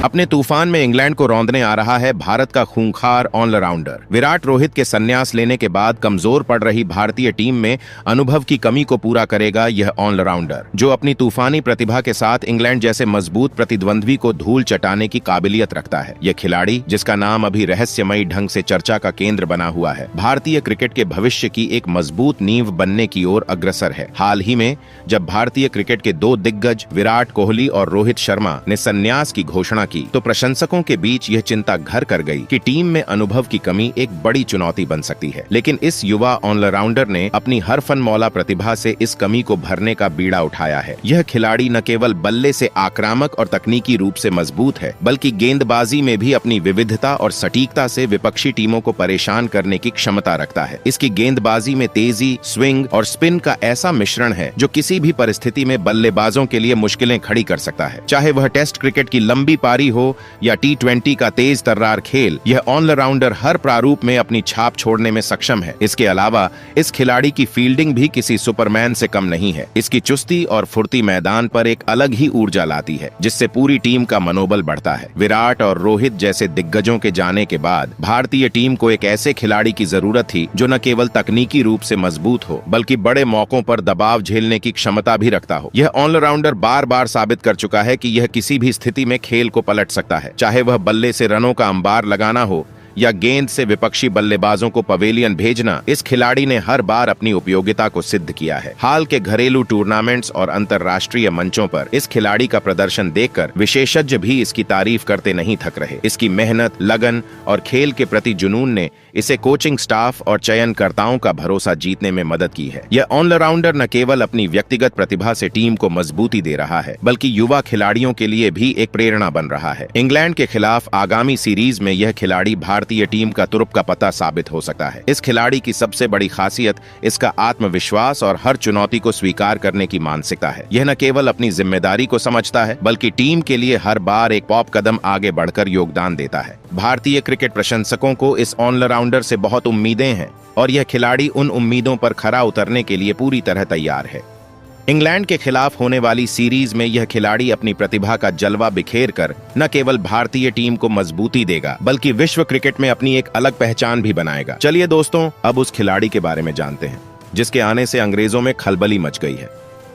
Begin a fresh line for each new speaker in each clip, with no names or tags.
अपने तूफान में इंग्लैंड को रौंदने आ रहा है भारत का खूंखार ऑलराउंडर। विराट रोहित के संन्यास लेने के बाद कमजोर पड़ रही भारतीय टीम में अनुभव की कमी को पूरा करेगा यह ऑलराउंडर, जो अपनी तूफानी प्रतिभा के साथ इंग्लैंड जैसे मजबूत प्रतिद्वंद्वी को धूल चटाने की काबिलियत रखता है। यह खिलाड़ी, जिसका नाम अभी रहस्यमयी ढंग से चर्चा का केंद्र बना हुआ है, भारतीय क्रिकेट के भविष्य की एक मजबूत नींव बनने की ओर अग्रसर है। हाल ही में जब भारतीय क्रिकेट के दो दिग्गज विराट कोहली और रोहित शर्मा ने संन्यास की घोषणा की, तो प्रशंसकों के बीच यह चिंता घर कर गई कि टीम में अनुभव की कमी एक बड़ी चुनौती बन सकती है। लेकिन इस युवा ऑलराउंडर ने अपनी हर फनमौला प्रतिभा से इस कमी को भरने का बीड़ा उठाया है। यह खिलाड़ी न केवल बल्ले से आक्रामक और तकनीकी रूप से मजबूत है, बल्कि गेंदबाजी में भी अपनी विविधता और सटीकता से विपक्षी टीमों को परेशान करने की क्षमता रखता है। इसकी गेंदबाजी में तेजी, स्विंग और स्पिन का ऐसा मिश्रण है जो किसी भी परिस्थिति में बल्लेबाजों के लिए मुश्किलें खड़ी कर सकता है। चाहे वह टेस्ट क्रिकेट की लंबी पारी हो या T20 का तेज तर्रार खेल, यह ऑलराउंडर हर प्रारूप में अपनी छाप छोड़ने में सक्षम है। इसके अलावा इस खिलाड़ी की फील्डिंग भी किसी सुपरमैन से कम नहीं है। इसकी चुस्ती और फुर्ती मैदान पर एक अलग ही ऊर्जा लाती है, जिससे पूरी टीम का मनोबल बढ़ता है। विराट और रोहित जैसे दिग्गजों के जाने के बाद भारतीय टीम को एक ऐसे खिलाड़ी की जरूरत थी जो न केवल तकनीकी रूप से मजबूत हो, बल्कि बड़े मौकों पर दबाव झेलने की क्षमता भी रखता हो। यह ऑलराउंडर बार बार साबित कर चुका है कि यह किसी भी स्थिति में खेल को पलट सकता है, चाहे वह बल्ले से रनों का अंबार लगाना हो या गेंद से विपक्षी बल्लेबाजों को पवेलियन भेजना। इस खिलाड़ी ने हर बार अपनी उपयोगिता को सिद्ध किया है। हाल के घरेलू टूर्नामेंट्स और अंतर्राष्ट्रीय मंचों पर इस खिलाड़ी का प्रदर्शन देखकर विशेषज्ञ भी इसकी तारीफ करते नहीं थक रहे। इसकी मेहनत, लगन और खेल के प्रति जुनून ने इसे कोचिंग स्टाफ और चयनकर्ताओं का भरोसा जीतने में मदद की है। यह ऑलराउंडर न केवल अपनी व्यक्तिगत प्रतिभा से टीम को मजबूती दे रहा है, बल्कि युवा खिलाड़ियों के लिए भी एक प्रेरणा बन रहा है। इंग्लैंड के खिलाफ आगामी सीरीज में यह खिलाड़ी भारतीय टीम का तुरुप का पता साबित हो सकता है। इस खिलाड़ी की सबसे बड़ी खासियत इसका आत्मविश्वास और हर चुनौती को स्वीकार करने की मानसिकता है। यह न केवल अपनी जिम्मेदारी को समझता है, बल्कि टीम के लिए हर बार एक पॉप कदम आगे बढ़कर योगदान देता है। भारतीय क्रिकेट प्रशंसकों को इस ऑलराउंडर से बहुत उम्मीदें हैं और यह खिलाड़ी उन उम्मीदों पर खरा उतरने के लिए पूरी तरह तैयार है। इंग्लैंड के खिलाफ होने वाली सीरीज में यह खिलाड़ी अपनी प्रतिभा का जलवा बिखेर कर न केवल भारतीय टीम को मजबूती देगा, बल्कि विश्व क्रिकेट में अपनी एक अलग पहचान भी बनाएगा। चलिए दोस्तों, अब उस खिलाड़ी के बारे में जानते हैं जिसके आने से अंग्रेजों में खलबली मच गई है।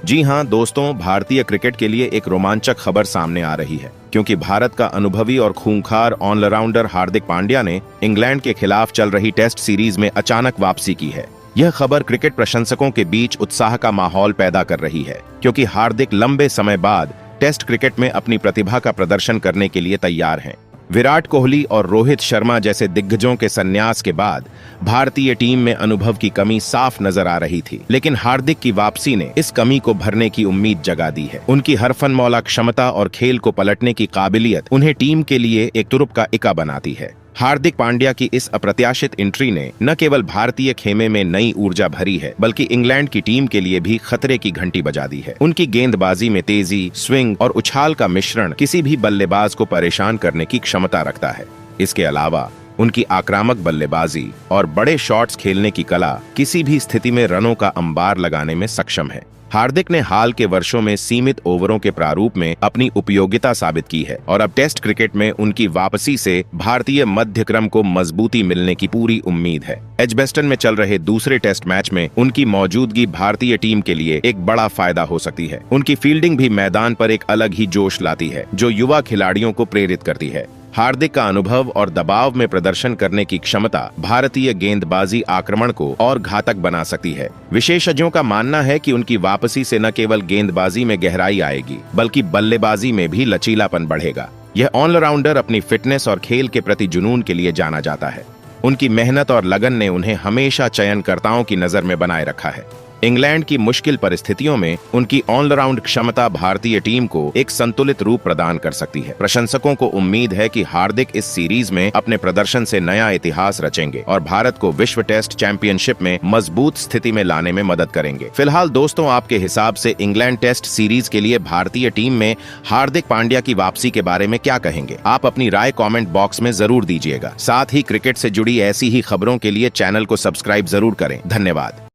जी हाँ दोस्तों, भारतीय क्रिकेट के लिए एक रोमांचक खबर सामने आ रही है, क्योंकि भारत का अनुभवी और खूंखार ऑलराउंडर हार्दिक पांड्या ने इंग्लैंड के खिलाफ चल रही टेस्ट सीरीज में अचानक वापसी की है। यह खबर क्रिकेट प्रशंसकों के बीच उत्साह का माहौल पैदा कर रही है, क्योंकि हार्दिक लंबे समय बाद टेस्ट क्रिकेट में अपनी प्रतिभा का प्रदर्शन करने के लिए तैयार हैं। विराट कोहली और रोहित शर्मा जैसे दिग्गजों के संन्यास के बाद भारतीय टीम में अनुभव की कमी साफ नजर आ रही थी, लेकिन हार्दिक की वापसी ने इस कमी को भरने की उम्मीद जगा दी है। उनकी हर फनमौला क्षमता और खेल को पलटने की काबिलियत उन्हें टीम के लिए एक तुरुप का इका बनाती है। हार्दिक पांड्या की इस अप्रत्याशित एंट्री ने न केवल भारतीय खेमे में नई ऊर्जा भरी है, बल्कि इंग्लैंड की टीम के लिए भी खतरे की घंटी बजा दी है। उनकी गेंदबाजी में तेजी, स्विंग और उछाल का मिश्रण किसी भी बल्लेबाज को परेशान करने की क्षमता रखता है। इसके अलावा उनकी आक्रामक बल्लेबाजी और बड़े शॉट्स खेलने की कला किसी भी स्थिति में रनों का अंबार लगाने में सक्षम है। हार्दिक ने हाल के वर्षों में सीमित ओवरों के प्रारूप में अपनी उपयोगिता साबित की है और अब टेस्ट क्रिकेट में उनकी वापसी से भारतीय मध्यक्रम को मजबूती मिलने की पूरी उम्मीद है। एजबेस्टन में चल रहे दूसरे टेस्ट मैच में उनकी मौजूदगी भारतीय टीम के लिए एक बड़ा फायदा हो सकती है। उनकी फील्डिंग भी मैदान पर एक अलग ही जोश लाती है, जो युवा खिलाड़ियों को प्रेरित करती है। हार्दिक का अनुभव और दबाव में प्रदर्शन करने की क्षमता भारतीय गेंदबाजी आक्रमण को और घातक बना सकती है। विशेषज्ञों का मानना है कि उनकी वापसी से न केवल गेंदबाजी में गहराई आएगी, बल्कि बल्लेबाजी में भी लचीलापन बढ़ेगा। यह ऑलराउंडर अपनी फिटनेस और खेल के प्रति जुनून के लिए जाना जाता है। उनकी मेहनत और लगन ने उन्हें हमेशा चयनकर्ताओं की नजर में बनाए रखा है। इंग्लैंड की मुश्किल परिस्थितियों में उनकी ऑलराउंड क्षमता भारतीय टीम को एक संतुलित रूप प्रदान कर सकती है। प्रशंसकों को उम्मीद है कि हार्दिक इस सीरीज में अपने प्रदर्शन से नया इतिहास रचेंगे और भारत को विश्व टेस्ट चैंपियनशिप में मजबूत स्थिति में लाने में मदद करेंगे। फिलहाल दोस्तों, आपके हिसाब से इंग्लैंड टेस्ट सीरीज के लिए भारतीय टीम में हार्दिक पांड्या की वापसी के बारे में क्या कहेंगे? आप अपनी राय कॉमेंट बॉक्स में जरूर दीजिएगा। साथ ही क्रिकेट से जुड़ी ऐसी ही खबरों के लिए चैनल को सब्सक्राइब जरूर करें। धन्यवाद।